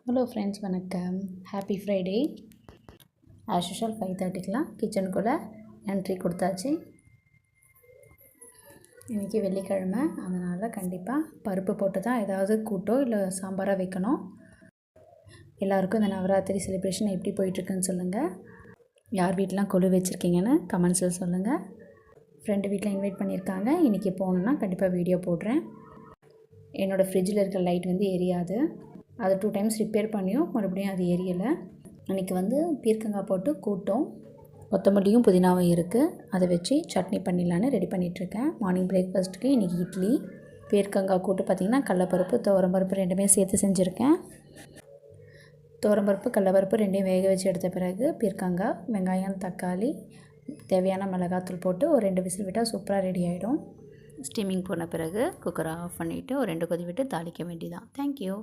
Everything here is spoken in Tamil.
ஹலோ ஃப்ரெண்ட்ஸ், வணக்கம். Happy Friday. ஆஸ் யூஷுவல் 5:30க்கெலாம் கிச்சனுக்குள்ளே என்ட்ரி கொடுத்தாச்சு. இன்றைக்கி வெள்ளிக்கிழமை, அதனால் கண்டிப்பாக பருப்பு போட்டு தான் ஏதாவது கூட்டோ இல்லை சாம்பாராக வைக்கணும். எல்லாருக்கும் இந்த நவராத்திரி செலிப்ரேஷன் எப்படி போயிட்டுருக்குன்னு சொல்லுங்கள். யார் வீட்டிலாம் கொலு வச்சுருக்கீங்கன்னு கமெண்ட்ஸில் சொல்லுங்கள். ஃப்ரெண்டு வீட்டில் இன்வைட் பண்ணியிருக்காங்க. இன்றைக்கி போகணுன்னா கண்டிப்பாக வீடியோ போடுறேன். என்னோடய ஃப்ரிட்ஜில் இருக்கிற லைட் எரியாது. அது 2 டைம்ஸ் ரிப்பேர் பண்ணியும் மறுபடியும் அது எரியலை. அன்றைக்கி பீர்க்கங்காய் போட்டு கூட்டம், கொத்தமல்லியும் புதினாவும் இருக்குது. அதை வச்சு சட்னி பண்ணிடலான்னு ரெடி பண்ணிகிட்ருக்கேன். மார்னிங் பிரேக்ஃபாஸ்ட்டுக்கு இன்றைக்கி இட்லி. பீர்க்கங்காய் கூட்டு பார்த்திங்கன்னா கடலப்பருப்பு, துவரம்பருப்பு ரெண்டுமே சேர்த்து செஞ்சுருக்கேன். துவரம்பருப்பு கடலப்பருப்பு ரெண்டையும் வேக வச்சு எடுத்த பிறகு பீர்க்கங்காய், வெங்காயம், தக்காளி, தேவையான மிளகாத்தூள் போட்டு ஒரு 2 விசில் விட்டால் சூப்பராக ரெடி ஆகிடும். ஸ்டீமிங் போன பிறகு குக்கரை ஆஃப் பண்ணிவிட்டு ஒரு 2 கொதி விட்டு தாளிக்க வேண்டியதான். தேங்க்யூ.